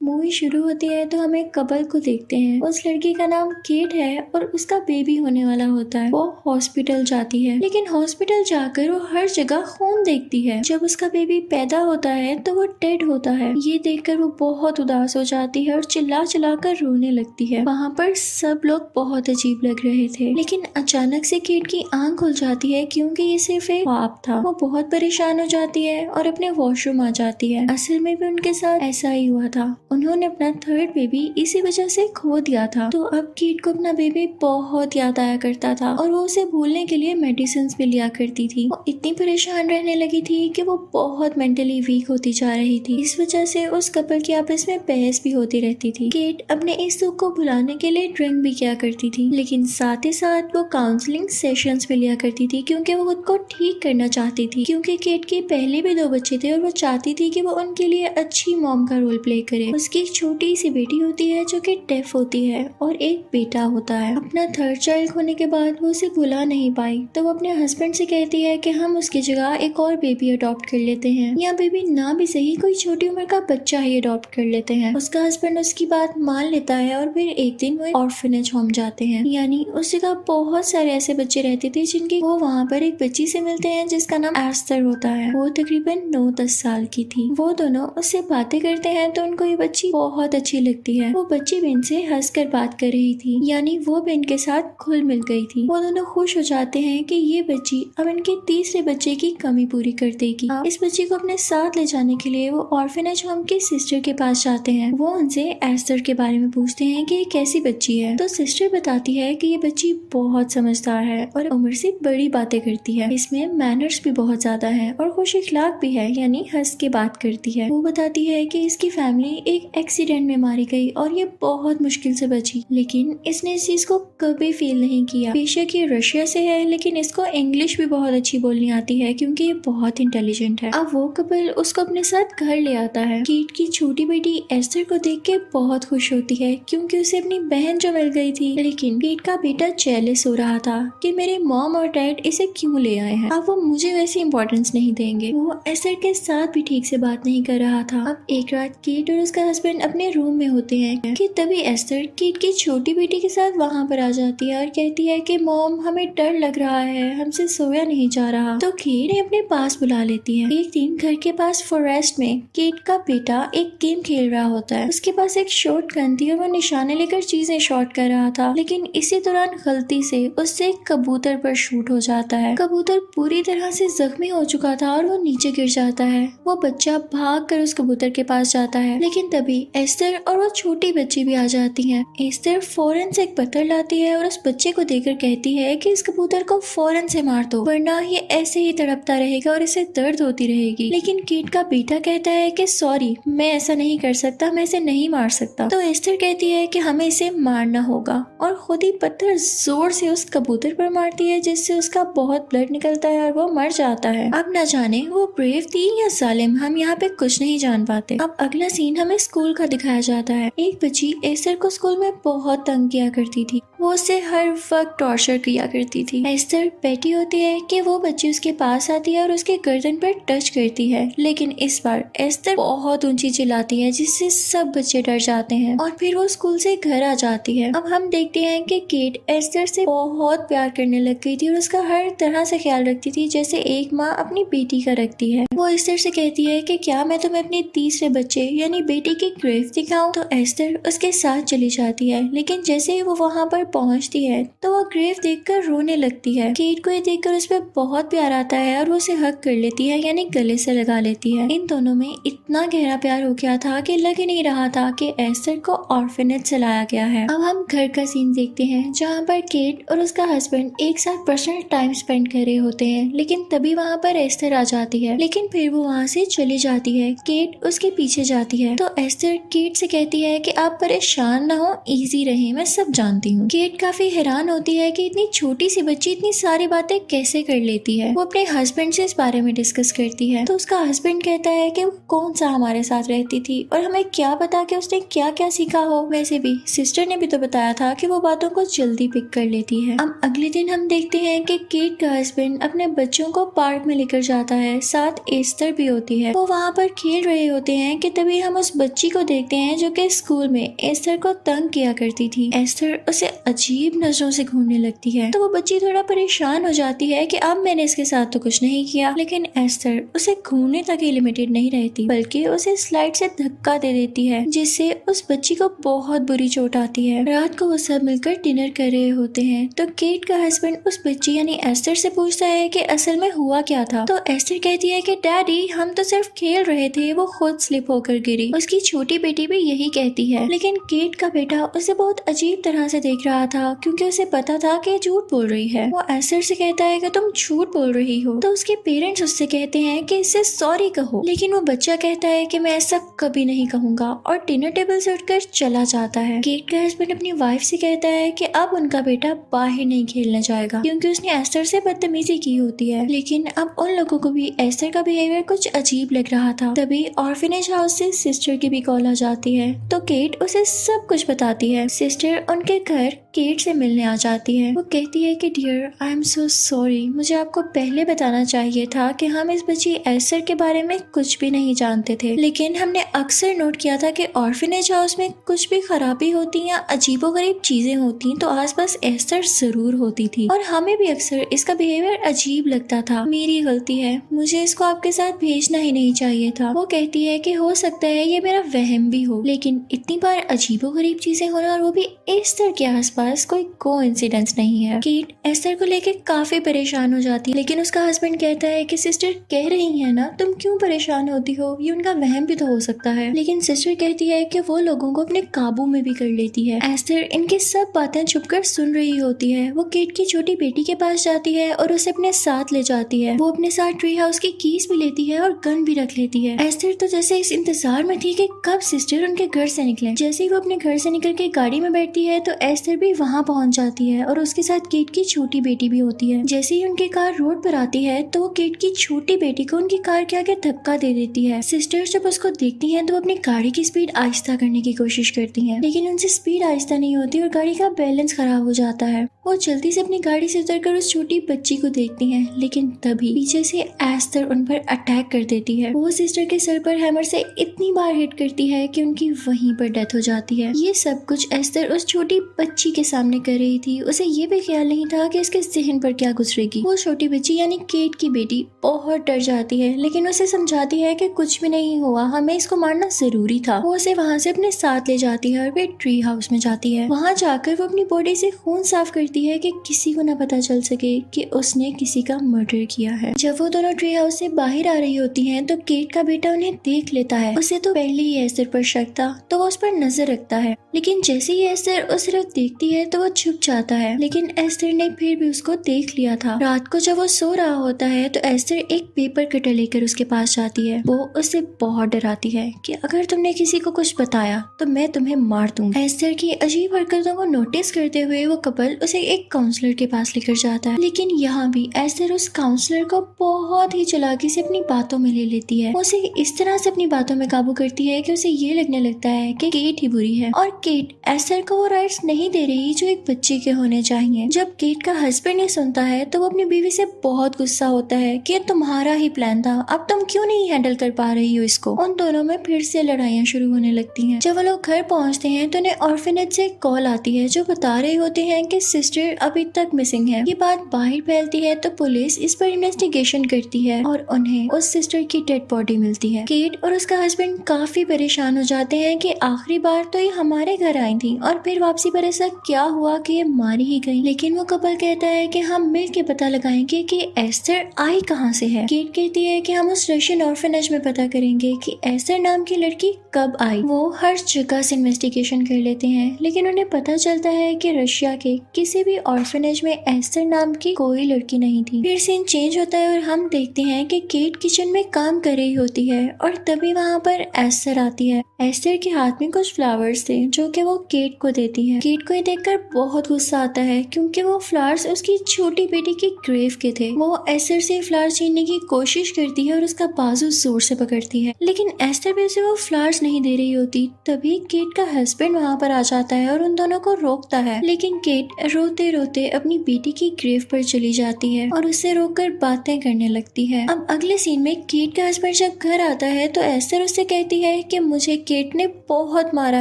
Movie शुरू होती है तो हम एक कपल को देखते हैं। उस लड़की का नाम केट है और उसका बेबी होने वाला होता है। वो हॉस्पिटल जाती है, लेकिन हॉस्पिटल जाकर वो हर जगह खून देखती है। जब उसका बेबी पैदा होता है तो वो डेड होता है। ये देखकर वो बहुत उदास हो जाती है और चिल्ला चिल्ला कर रोने लगती है। वहाँ पर सब लोग बहुत अजीब लग रहे थे, लेकिन अचानक से केट की आंख खुल जाती है क्योंकि ये सिर्फ एक ख्वाब था। वो बहुत परेशान हो जाती है और अपने वॉशरूम आ जाती है। असल में भी उनके साथ ऐसा ही हुआ था। उन्होंने अपना थर्ड बेबी इसी वजह से खो दिया था। तो अब केट को अपना बेबी बहुत याद आया करता था और वो उसे भूलने के लिए मेडिसिन भी लिया करती थी। वो इतनी परेशान रहने लगी थी कि वो बहुत मेंटली वीक होती जा रही थी। इस वजह से उस कपल की आपस में बहस भी होती रहती थी। केट अपने इस दुख को भुलाने के लिए ड्रिंक भी किया करती थी, लेकिन साथ ही साथ वो काउंसलिंग सेशंस भी लिया करती थी क्योंकि वो खुद को ठीक करना चाहती थी। क्योंकि केट के पहले भी 2 बच्चे थे और वो चाहती थी कि वो उनके लिए अच्छी मॉम का रोल प्ले करे। उसकी एक छोटी सी बेटी होती है जो कि डेफ होती है और एक बेटा होता है। अपना थर्ड चाइल्ड होने के बाद वो उसे भुला नहीं पाई, तो वो अपने हस्बैंड से कहती है कि हम उसकी जगह एक और बेबी अडॉप्ट कर लेते हैं, या बेबी ना भी सही कोई छोटी उम्र का बच्चा ही अडॉप्ट कर लेते हैं। उसका हस्बैंड उसकी बात मान लेता है और फिर एक दिन वो ऑर्फनेज होम जाते हैं। यानी उस जगह बहुत सारे ऐसे बच्चे रहते थे जिनकी वो वहाँ पर एक बच्ची से मिलते हैं जिसका नाम एस्तर होता है। वो तकरीबन 9-10 साल की थी। वो दोनों उससे बातें करते हैं तो उनको ये बच्ची बहुत अच्छी लगती है। वो बच्ची भी इनसे हंसकर बात कर रही थी, यानी वो भी इनके साथ घुल मिल गई थी। वो दोनों खुश हो जाते हैं कि ये बच्ची अब इनके तीसरे बच्चे की कमी पूरी कर देगी। इस बच्ची को अपने साथ ले जाने के लिए वो ऑर्फनेज होम की सिस्टर के पास जाते हैं। वो उनसे एस्तर के बारे में पूछते हैं कि ये कैसी बच्ची है। तो सिस्टर बताती है कि ये बच्ची बहुत समझदार है और उम्र से बड़ी बातें करती है। इसमें मैनर्स भी बहुत ज्यादा है और खुश इखलाक भी है, यानी हंस के बात करती है। वो बताती है कि इसकी फैमिली एक एक्सीडेंट में मारी गई और ये बहुत मुश्किल से बची, लेकिन इसने इस चीज को कभी फील नहीं किया। बेशक ये रशिया से है, लेकिन इसको इंग्लिश भी बहुत अच्छी बोलनी आती है क्योंकि ये बहुत इंटेलिजेंट है। अब वो कपल उसको अपने साथ घर ले आता है। केट की छोटी बेटी एस्टर को देख के बहुत खुश होती है क्योंकि उसे अपनी बहन जो मिल गई थी, लेकिन केट का बेटा जेलस हो रहा था कि मेरे मॉम और डैड इसे क्यों ले आए हैं। अब वो मुझे वैसी इंपॉर्टेंस नहीं देंगे। वो एस्टर के साथ भी ठीक से बात नहीं कर रहा था। अब एक रात केट और उसका हस्बैंड अपने रूम में होते हैं कि तभी एस्टर केट की छोटी बेटी के साथ वहाँ पर आ जाती है और कहती है कि मॉम हमें डर लग रहा है, हमसे सोया नहीं जा रहा। तो केट ने अपने पास बुला लेती है। एक दिन घर के पास फॉरेस्ट में केट का बेटा एक गेम खेल रहा होता है। उसके पास एक शॉर्ट गन थी और वो निशाने लेकर चीजें शॉट कर रहा था, लेकिन इसी दौरान गलती से उससे एक कबूतर पर शूट हो जाता है। कबूतर पूरी तरह से जख्मी हो चुका था और वो नीचे गिर जाता है। वो बच्चा भाग कर उस कबूतर के पास जाता है, लेकिन तभी एस्तर और वो छोटी बच्ची भी आ जाती है। एस्तर फौरन से एक पत्थर लाती है और उस बच्चे को देकर कहती है कि इस कबूतर को फौरन से मार दो, वरना ये ऐसे ही तड़पता रहेगा और इसे दर्द होती रहेगी। लेकिन केट का बेटा कहता है कि सॉरी, मैं ऐसा नहीं कर सकता, मैं इसे नहीं मार सकता। तो एस्तर कहती है कि हमें इसे मारना होगा और खुद ही पत्थर जोर से उस कबूतर पर मारती है, जिससे उसका बहुत ब्लड निकलता है और वो मर जाता है। अब न जाने वो ब्रेव थी या जालिम, हम यहाँ पे कुछ नहीं जान पाते। अब अगला सीन हमें स्कूल का दिखाया जाता है। एक बच्ची एस्तर को स्कूल में बहुत तंग किया करती थी। वो उसे हर वक्त टॉर्चर किया करती थी। एस्तर बैठी होती है कि वो बच्ची उसके पास आती है और उसके गर्दन पर टच करती है, लेकिन इस बार एस्तर बहुत ऊंची चिल्लाती है जिससे सब बच्चे डर जाते हैं और फिर वो स्कूल से घर आ जाती है। अब हम देखते हैं कि केट एस्तर से बहुत प्यार करने लग गई थी और उसका हर तरह से ख्याल रखती थी जैसे एक माँ अपनी बेटी का रखती है। वो एस्तर से कहती है कि क्या मैं तुम्हें अपने तीसरे बच्चे यानी बेटी की ग्रेव दिखाऊं। तो एस्तर उसके साथ चली जाती है, लेकिन जैसे ही वो वहाँ पर पहुँचती है तो वो ग्रेव देखकर रोने लगती है। केट को ये देखकर उस पर बहुत प्यार आता है और वो उसे हक कर लेती है, यानी गले से लगा लेती है। इन दोनों में इतना गहरा प्यार हो गया था कि लग ही नहीं रहा था कि एस्तर को ऑर्फनेज से लाया गया है। अब हम घर का सीन देखते हैं जहाँ पर केट और उसका हस्बैंड एक साथ पर्सनल टाइम स्पेंड कर रहे होते हैं, लेकिन तभी वहाँ पर एस्तर आ जाती है, लेकिन फिर वो वहाँ से चली जाती है। केट उसके पीछे जाती है तो एस्तर केट से कहती है कि आप परेशान ना हो, इजी रहे, मैं सब जानती हूँ। केट केट काफी हैरान होती है कि इतनी छोटी सी बच्ची इतनी सारी बातें कैसे कर लेती है। वो अपने हस्बैंड से इस बारे में डिस्कस करती है तो उसका हस्बैंड कहता है कि वो कौन सा हमारे साथ रहती थी और हमें क्या पता कि उसने क्या क्या सीखा हो। वैसे भी सिस्टर ने भी तो बताया था कि वो बातों को जल्दी पिक कर लेती है। अब अगले दिन हम देखते हैं कि केट का हस्बैंड अपने बच्चों को पार्क में लेकर जाता है, साथ एस्टर भी होती है। वो वहाँ पर खेल रहे होते हैं कि तभी हम उस बच्ची को देखते हैं जो कि स्कूल में एस्टर को तंग किया करती थी। एस्टर उसे अजीब नजरों से घूरने लगती है तो वो बच्ची थोड़ा परेशान हो जाती है कि अब मैंने इसके साथ तो कुछ नहीं किया, लेकिन एस्टर उसे घूरने तक ही लिमिटेड नहीं रहती बल्कि उसे स्लाइड से धक्का दे देती है, जिससे उस बच्ची को बहुत बुरी चोट आती है। रात को वो सब मिलकर डिनर कर रहे होते हैं तो केट का हस्बैंड उस बच्ची यानी एस्टर से पूछता है कि असल में हुआ क्या था। तो एस्टर कहती है कि डैडी हम तो सिर्फ खेल रहे थे, वो खुद स्लिप होकर गिरी। उसकी छोटी बेटी भी यही कहती है, लेकिन केट का बेटा उसे बहुत अजीब तरह से देख रहा था क्योंकि उसे पता था कि झूठ बोल रही है। वो एस्टर से कहता है कि तुम झूठ बोल रही हो। तो उसके पेरेंट्स उससे कहते हैं कि इससे सॉरी कहो, लेकिन वो बच्चा कहता है कि मैं ऐसा कभी नहीं कहूंगा और डिनर टेबल से उठकर चला जाता है। केट का हस्बैंड अपनी वाइफ से कहता है कि अब उनका बेटा बाहर नहीं खेलने जाएगा क्योंकि उसने एस्टर से बदतमीजी की होती है। लेकिन अब उन लोगों को भी एस्टर का बिहेवियर कुछ अजीब लग रहा था। तभी ऑर्फनेज हाउस से सिस्टर की भी कॉल आ जाती है तो केट उसे सब कुछ बताती है। सिस्टर उनके घर केट से मिलने आ जाती है। वो कहती है कि dear I am so sorry, मुझे आपको पहले बताना चाहिए था कि हम इस बच्ची एस्टर के बारे में कुछ भी नहीं जानते थे, लेकिन हमने अक्सर नोट किया था कि ऑर्फनेज हाउस में कुछ भी खराबी होती या अजीबोगरीब चीजें होती तो आसपास एस्टर जरूर होती थी और हमें भी अक्सर इसका बिहेवियर अजीब लगता था। मेरी गलती है, मुझे इसको आपके साथ भेजना ही नहीं चाहिए था। वो कहती है कि हो सकता है ये मेरा वहम भी हो, लेकिन इतनी बार अजीबोगरीब चीजें होना और वो भी एस्टर के आसपास कोई कोइंसिडेंस नहीं है। केट एस्टर को लेकर काफी परेशान हो जाती है, लेकिन उसका हस्बैंड कहता है कि सिस्टर कह रही है ना, तुम क्यों परेशान होती हो, ये उनका वहम भी तो हो सकता है। लेकिन सिस्टर कहती है कि वो लोगों को अपने काबू में भी कर लेती है। एस्टर इनकी सब बातें छुपकर सुन रही होती है। वो केट की छोटी बेटी के पास जाती है और उसे अपने साथ ले जाती है। वो अपने साथ ट्री हाउस की कीज भी लेती है और गन भी रख लेती है। एस्टर तो जैसे इस इंतजार में थी कि कब सिस्टर उनके घर से निकले। जैसे ही वो अपने घर से निकल के गाड़ी में बैठती है तो एस्टर भी वहाँ पहुँच जाती है और उसके साथ केट की छोटी बेटी भी होती है। जैसे ही उनकी कार रोड पर आती है तो वो केट की छोटी बेटी को उनकी कार के आगे धक्का दे देती है। सिस्टर्स जब उसको देखती हैं तो वो अपनी गाड़ी की स्पीड आहिस्ता करने की कोशिश करती हैं, लेकिन उनसे स्पीड आहिस्ता नहीं होती और गाड़ी का बैलेंस खराब हो जाता है। वो जल्दी से अपनी गाड़ी से उतरकर उस छोटी बच्ची को देखती हैं, लेकिन तभी पीछे से एस्टर उन पर अटैक कर देती है। वो सिस्टर के सर पर हैमर से इतनी बार हिट करती है कि उनकी वहीं पर डेथ हो जाती है। ये सब कुछ एस्टर उस छोटी बच्ची के सामने कर रही थी। उसे ये भी ख्याल नहीं था कि उसके जहन पर क्या गुजरेगी। वो छोटी बच्ची यानी केट की बेटी बहुत डर जाती है, लेकिन उसे समझाती है कि कुछ भी नहीं हुआ, हमें इसको मारना जरूरी था। वो उसे वहाँ से अपने साथ ले जाती है और फिर ट्री हाउस में जाती है। वहाँ जाकर वो अपनी बॉडी से खून साफ करती है कि किसी को न पता चल सके कि उसने किसी का मर्डर किया है। जब वो दोनों ट्री हाउस से बाहर आ रही होती हैं तो केट का बेटा उन्हें देख लेता है। उसे तो पहले ही एस्टर पर शक था तो वो उस पर नजर रखता है, लेकिन जैसे ही एस्टर उस तरफ देखती है तो वो छुप जाता है। लेकिन एस्टर ने फिर भी उसको देख लिया था। रात को जब वो सो रहा होता है तो एस्टर एक पेपर कटर लेकर उसके पास जाती है। वो उससे बहुत डराती है कि अगर तुमने किसी को कुछ बताया तो मैं तुम्हें मार दूंगी। एस्टर की अजीब हरकतों को नोटिस करते हुए वो कपल उसे एक काउंसलर के पास लेकर जाता है, लेकिन यहाँ भी एस्टर उस काउंसलर को बहुत ही चालाकी से अपनी बातों में ले लेती है। वो उसे इस तरह से अपनी बातों में काबू करती है कि उसे ये लगने लगता है कि केट ही बुरी है और केट एस्टर को वो राइट्स नहीं दे रही जो एक बच्चे के होने चाहिए। जब केट का हस्बैंड ये सुनता है तो वो अपनी बीवी से बहुत गुस्सा होता है कि तुम्हारा ही प्लान था, अब तुम क्यों नहीं हैंडल कर पा रही हो इसको। उन दोनों में फिर से लड़ाइयाँ शुरू होने लगती हैं। जब वो लोग घर पहुँचते हैं तो उन्हें ऑर्फनेज से कॉल आती है जो बता रहे होते हैं कि सिस्टर अभी तक मिसिंग है। ये बात बाहर फैलती है तो पुलिस इस पर इन्वेस्टिगेशन करती है और उन्हें उस सिस्टर की डेड बॉडी मिलती है। केट और उसका हस्बैंड काफी परेशान हो जाते हैं कि आखिरी बार तो ये हमारे घर आई थी और फिर वापसी पर ऐसा क्या हुआ कि ये मारी ही गई। लेकिन वो कपल कहता है कि हम मिल के पता लगाएंगे कि एस्टर आई कहाँ से है। केट कहती है कि हम उस रशियन ऑर्फनेज में पता करेंगे कि एस्टर नाम की लड़की कब आई। वो हर जगह से इन्वेस्टिगेशन कर लेते हैं, लेकिन उन्हें पता चलता है कि रशिया के किसी भी ऑर्फनेज में एस्टर नाम की कोई लड़की नहीं थी। फिर सीन चेंज होता है और हम देखते हैं कि केट किचन में काम कर रही होती है और तभी वहाँ पर एस्टर आती है। एस्टर के हाथ में कुछ फ्लावर्स थे जो कि वो केट को देती है। केट को ये देखकर बहुत गुस्सा आता है क्योंकि वो फ्लावर्स उसकी छोटी बेटी की ग्रेव के थे। वो एस्टर से फ्लावर्स छीनने की कोशिश करती है और उसका बाजू जोर से पकड़ती है, लेकिन एस्टर भी उसे वो फ्लावर्स नहीं दे रही होती। तभी केट का हस्बैंड वहाँ पर आ जाता है और उन दोनों को रोकता है, लेकिन केट रोते रोते अपनी बेटी की ग्रेव पर चली जाती है और उससे रोककर बातें करने लगती है। अब अगले सीन में केट का हस्बैंड जब घर आता है तो एस्टर उससे कहती है कि मुझे केट ने बहुत मारा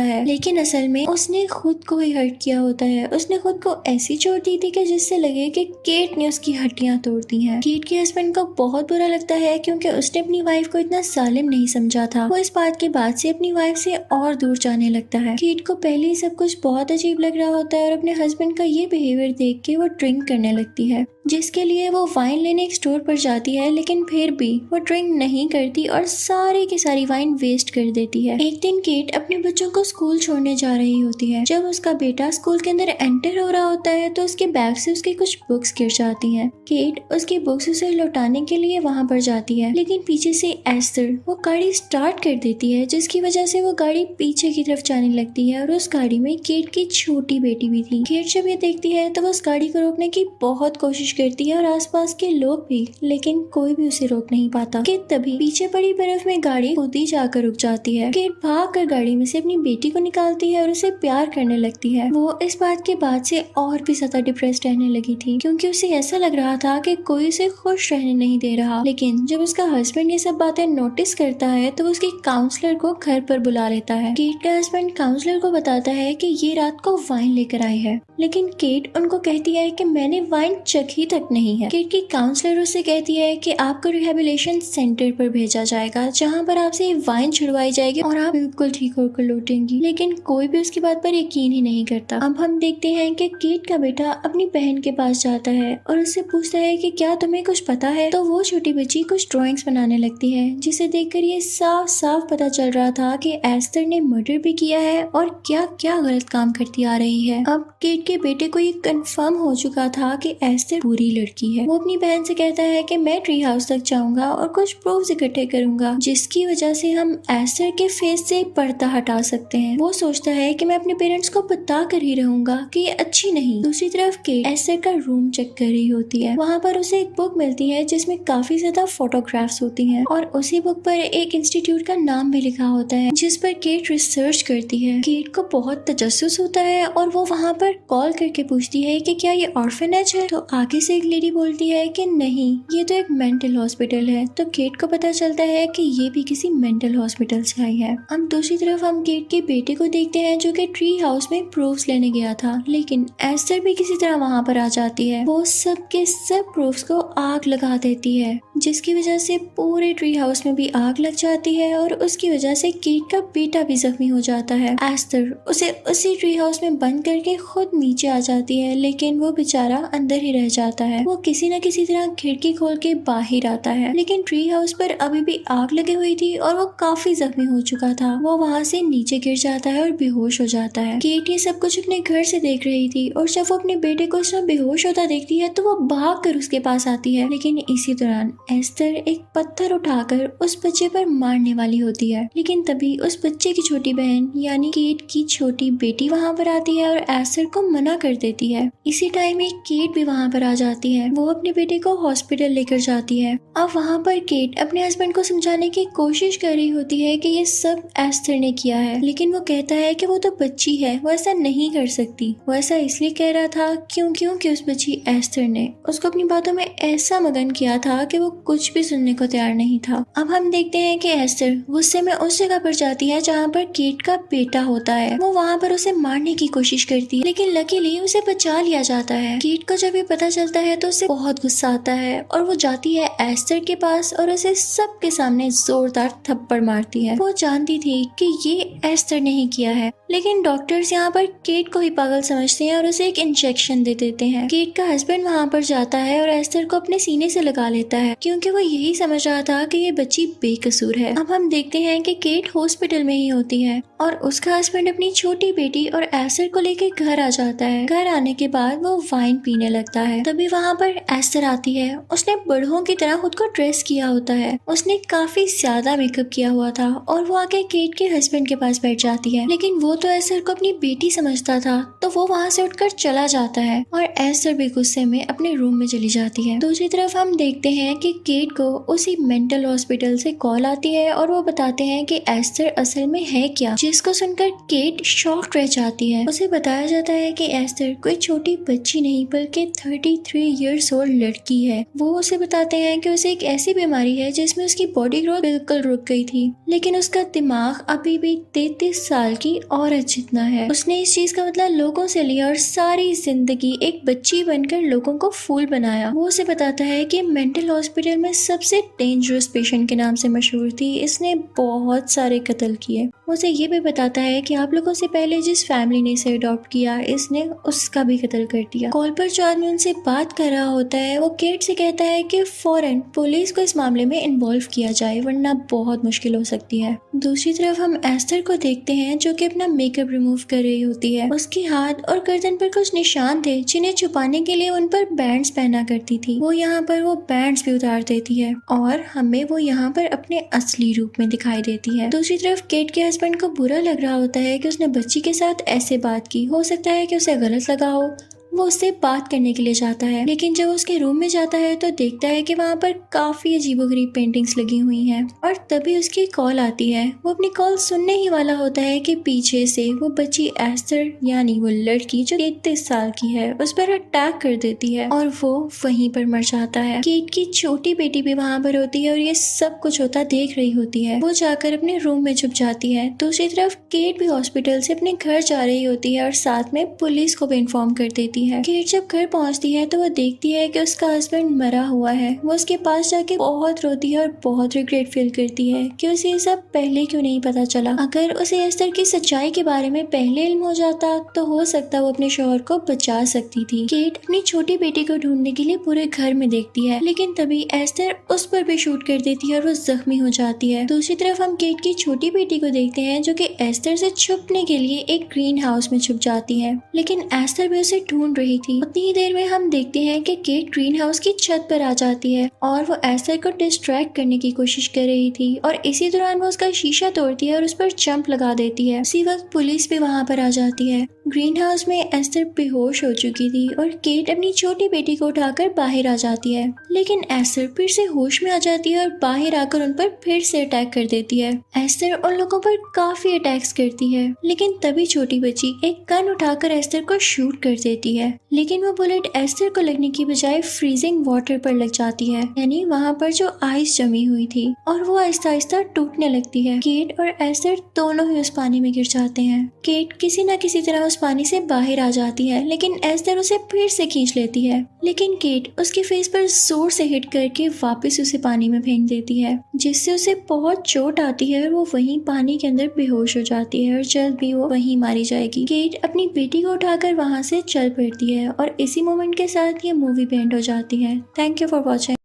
है, लेकिन असल में उसने खुद को ही हर्ट किया होता है। उसने खुद को ऐसी चोट दी थी कि जिससे लगे कि केट ने उसकी हड्डियां तोड़ दी हैं। केट के हस्बैंड को बहुत बुरा लगता है क्योंकि उसने अपनी वाइफ को इतना जालिम नहीं समझा था। वो इस बात के बाद से अपनी वाइफ से और दूर जाने लगता है। केट को पहले ही सब कुछ बहुत अजीब लग रहा होता है और अपने हस्बैंड का ये बिहेवियर देख के वो ड्रिंक करने लगती है, जिसके लिए वो वाइन लेने एक स्टोर पर जाती है, लेकिन फिर भी वो ड्रिंक नहीं करती और सारी की सारी वाइन वेस्ट कर देती है। एक दिन केट अपने बच्चों को स्कूल छोड़ने जा रही होती है। जब उसका बेटा स्कूल के अंदर एंटर हो रहा होता है तो उसके बैग से उसकी कुछ बुक्स गिर जाती हैं। केट उसकी बुक्स उसे लौटाने के लिए वहां पर जाती है, लेकिन पीछे से एस्टर वो गाड़ी स्टार्ट कर देती है, जिसकी वजह से वो गाड़ी पीछे की तरफ जाने लगती है और उस गाड़ी में केट की छोटी बेटी भी थी। केट जब ये देखती है तो वो उस गाड़ी को रोकने की बहुत कोशिश करती है और आसपास के लोग भी, लेकिन कोई भी उसे रोक नहीं पाता कि तभी पीछे पड़ी बर्फ में गाड़ी खुद ही जाकर रुक जाती है। केट भागकर गाड़ी में से अपनी बेटी को निकालती है और उसे प्यार करने लगती है। वो इस बात के बाद से और भी ज्यादा डिप्रेस्ड रहने लगी थी क्योंकि उसे ऐसा लग रहा था कि कोई उसे खुश रहने नहीं दे रहा। लेकिन जब उसका हस्बैंड ये सब बातें नोटिस करता है तो वो उसके काउंसलर को घर पर बुला लेता है। केट का हस्बैंड काउंसलर को बताता है कि ये रात को वाइन लेकर आए हैं, लेकिन केट उनको कहती है कि मैंने वाइन चखी तक नहीं है। केट की काउंसलर उससे कहती है कि आपको रिहेबिलिटेशन सेंटर पर भेजा जाएगा, जहां पर आपसे वाइन छुड़वाई जाएगी और आप बिल्कुल ठीक होकर लौटेंगी, लेकिन कोई भी उसकी बात पर यकीन ही नहीं करता। अब हम देखते हैं कि केट का बेटा अपनी बहन के पास जाता है और उससे पूछता है कि क्या तुम्हें कुछ पता है। तो वो छोटी बच्ची कुछ ड्राइंग्स बनाने लगती है, जिसे देखकर ये साफ साफ पता चल रहा था कि एस्टर ने मर्डर भी किया है और क्या क्या गलत काम करती आ रही है। अब केट के बेटे को ये कंफर्म हो चुका था कि एस्टर बुरी लड़की है। वो अपनी बहन से कहता है कि मैं ट्री हाउस तक जाऊंगा और कुछ प्रूफ्स इकट्ठे करूंगा, जिसकी वजह से हम एस्टर के फेस से पर्दा हटा सकते हैं। वो सोचता है कि मैं अपने पेरेंट्स को बता कर ही रहूंगा कि ये अच्छी नहीं। दूसरी तरफ केट एस्टर का रूम चेक कर रही होती है। वहाँ पर उसे एक बुक मिलती है जिसमें काफी ज्यादा फोटोग्राफ्स होती हैं और उसी बुक पर एक इंस्टीट्यूट का नाम भी लिखा होता है, जिस पर केट रिसर्च करती है। केट को बहुत तजस्सुस होता है और वो वहाँ पर कॉल करके पूछती है कि क्या ये ऑर्फनेज है। तो आगे से एक लेडी बोलती है कि नहीं, ये तो एक मेंटल हॉस्पिटल है। तो केट को पता चलता है कि ये भी किसी मेंटल हॉस्पिटल से आई है। हम दूसरी तरफ हम केट के बेटे को देखते हैं जो कि ट्री हाउस में प्रूफ्स लेने गया था, लेकिन एस्टर भी किसी तरह वहाँ पर आ जाती है। वो सब के सब प्रूफ्स को आग लगा देती है, जिसकी वजह से पूरे ट्री हाउस में भी आग लग जाती है और उसकी वजह से केट का बेटा भी जख्मी हो जाता है। एस्टर उसे उसी ट्री हाउस में बंद करके खुद नीचे आ जाती है, लेकिन वो बेचारा अंदर ही रह जाता है। वो किसी न किसी तरह खिड़की खोल के बाहर आता है, लेकिन ट्री हाउस पर अभी भी आग लगी हुई थी और वो काफी जख्मी हो चुका था। वो वहाँ से नीचे गिर जाता है और बेहोश हो जाता है। केट ये सब कुछ अपने घर से देख रही थी और जब वो अपने बेटे को इस बेहोश होता देखती है तो वो भाग कर उसके पास आती है, लेकिन इसी दौरान एस्टर एक पत्थर उठाकर उस बच्चे पर मारने वाली होती है। लेकिन तभी उस बच्चे की छोटी बहन यानी केट की छोटी बेटी वहाँ पर आती है और एस्टर को मना कर देती है। इसी टाइम एक केट भी वहाँ पर आ जाती है। वो अपने बेटे को हॉस्पिटल लेकर जाती है। अब वहाँ पर केट अपने हस्बैंड को समझाने की कोशिश कर रही होती है कि ये सब एस्टर ने किया है, लेकिन वो कहता है कि वो तो बच्ची है, वो ऐसा नहीं कर सकती। वो ऐसा इसलिए कह रहा था क्योंकि उस बच्ची एस्टर ने उसको अपनी बातों में ऐसा मगन किया था कि वो कुछ भी सुनने को तैयार नहीं था। अब हम देखते हैं कि एस्टर गुस्से में उस जगह पर जाती है जहाँ पर केट का बेटा होता है। वो वहाँ पर उसे मारने की कोशिश करती है, लेकिन लकीली उसे बचा लिया जाता है। केट को जब ये पता चलता है तो उसे बहुत गुस्सा आता है और वो जाती है एस्टर के पास और उसे सबके सामने जोरदार थप्पड़ मारती है। वो जानती थी कि ये एस्टर ने ही किया है, लेकिन डॉक्टर्स यहाँ पर केट को ही पागल समझते हैं और उसे एक इंजेक्शन दे देते हैं। केट का हस्बैंड वहाँ पर जाता है और एस्टर को अपने सीने से लगा लेता है क्योंकि वो यही समझ रहा था कि ये बच्ची बेकसूर है। अब हम देखते हैं कि केट हॉस्पिटल में ही होती है और उसका हस्बैंड अपनी छोटी बेटी और एस्टर को लेकर घर आ जाता जाता है। घर आने के बाद वो वाइन पीने लगता है। तभी वहाँ पर एस्टर आती है। उसने बूढ़ों की तरह खुद को ड्रेस किया होता है। उसने काफी ज्यादा मेकअप किया हुआ था और वो आके केट के हस्बैंड के पास बैठ जाती है। लेकिन वो तो एस्टर को अपनी बेटी समझता था, तो वो वहाँ से उठकर चला जाता है और एस्टर भी गुस्से में अपने रूम में चली जाती है। दूसरी तरफ हम देखते हैं कि केट को उसी मेंटल हॉस्पिटल से कॉल आती है और वो बताते हैं कि एस्टर असल में है क्या, जिसको सुनकर केट शॉक्ड रह जाती है। उसे बताया जाता है कि एस्टर कोई छोटी बच्ची नहीं बल्कि 33 इयर्स ओल्ड लड़की है। वो उसे बताते हैं कि उसे एक ऐसी बीमारी है जिसमें उसकी बॉडी ग्रोथ बिल्कुल रुक गई थी, लेकिन उसका दिमाग अभी भी 33 साल की औरत जितना है। उसने इस चीज का मतलब लोगों से लिया और सारी जिंदगी एक बच्ची बनकर लोगों को फूल बनाया। वो उसे बताता है कि मेंटल हॉस्पिटल में सबसे डेंजरस पेशेंट के नाम से मशहूर थी, इसने बहुत सारे कत्ल किए। उसे ये भी बताता है कि आप लोगों से पहले जिस फैमिली ने इसे अडॉप्ट किया, इसने उसका भी कत्ल कर दिया। कॉल पर जो आदमी उनसे बात कर रहा होता है वो केट से कहता है कि फौरन पुलिस को इस मामले में इन्वॉल्व किया जाए, वरना बहुत मुश्किल हो सकती है। दूसरी तरफ हम एस्टर को देखते हैं जो कि अपना मेकअप रिमूव कर रही होती है। उसके हाथ और गर्दन पर कुछ निशान थे जिन्हें छुपाने के लिए उन पर बैंड्स पहना करती थी। वो यहाँ पर वो बैंड्स भी उतार देती है और हमें वो यहाँ पर अपने असली रूप में दिखाई देती है। दूसरी तरफ केट के हस्बैंड को बुरा लग रहा होता है कि उसने बच्ची के साथ ऐसे बात की। हो सकता है कि उसे गलत लगा हो। वो उससे बात करने के लिए जाता है, लेकिन जब उसके रूम में जाता है तो देखता है कि वहाँ पर काफी अजीबोगरीब पेंटिंग्स लगी हुई हैं और तभी उसकी कॉल आती है। वो अपनी कॉल सुनने ही वाला होता है कि पीछे से वो बच्ची एस्टर यानी वो लड़की जो 33 साल की है उस पर अटैक कर देती है और वो वहीं पर मर जाता है। केट की छोटी बेटी भी वहाँ पर होती है और ये सब कुछ होता देख रही होती है। वो जाकर अपने रूम में छुप जाती है। दूसरी तरफ केट भी हॉस्पिटल से अपने घर जा रही होती है और साथ में पुलिस को भी इन्फॉर्म कर देती है। केट जब घर पहुंचती है तो वो देखती है कि उसका हस्बैंड मरा हुआ है। वो उसके पास जाके बहुत रोती है और बहुत रिग्रेट फील करती है कि उसे ये सब पहले क्यों नहीं पता चला। अगर उसे एस्टर की सच्चाई के बारे में पहले इल्म हो जाता तो हो सकता वो अपने शौहर को बचा सकती थी। केट अपनी छोटी बेटी को ढूंढने के लिए पूरे घर में देखती है, लेकिन तभी एस्टर उस पर भी शूट कर देती है और वो जख्मी हो जाती है। दूसरी तरफ हम केट की छोटी बेटी को देखते हैं जो कि एस्टर से छुपने के लिए एक ग्रीन हाउस में छुप जाती है, लेकिन एस्टर भी उसे ढूंढ रही थी। उतनी ही देर में हम देखते हैं कि केट ग्रीन हाउस की छत पर आ जाती है और वो एस्टर को डिस्ट्रैक्ट करने की कोशिश कर रही थी और इसी दौरान वो उसका शीशा तोड़ती है और उस पर जंप लगा देती है। उसी वक्त पुलिस भी वहाँ पर आ जाती है। ग्रीन हाउस में एस्टर बेहोश हो चुकी थी और केट अपनी छोटी बेटी को उठाकर बाहर आ जाती है, लेकिन एस्टर फिर से होश में आ जाती है और बाहर आकर उन पर फिर से अटैक कर देती है। एस्टर उन लोगों पर काफी अटैक्स करती है, लेकिन तभी छोटी बच्ची एक गन उठाकर एस्टर को शूट कर देती है, लेकिन वो बुलेट एस्टर को लगने की बजाय फ्रीजिंग वाटर पर लग जाती है, यानी वहाँ पर जो आइस जमी हुई थी, और वो आहिस्ता आहिस्ता टूटने लगती है। केट और एस्टर दोनों ही उस पानी में गिर जाते हैं। केट किसी न किसी तरह उस पानी से बाहर आ जाती है, लेकिन एस्टर उसे फिर से खींच लेती है, लेकिन केट उसके फेस पर जोर से हिट करके वापस उसे पानी में फेंक देती है, जिससे उसे बहुत चोट आती है और वो वहीं पानी के अंदर बेहोश हो जाती है और जल्द भी वो वहीं मारी जाएगी। केट अपनी बेटी को उठाकर वहाँ से चल पड़ती है और इसी मोमेंट के साथ ये मूवी भी एंड हो जाती है। Thank you for watching.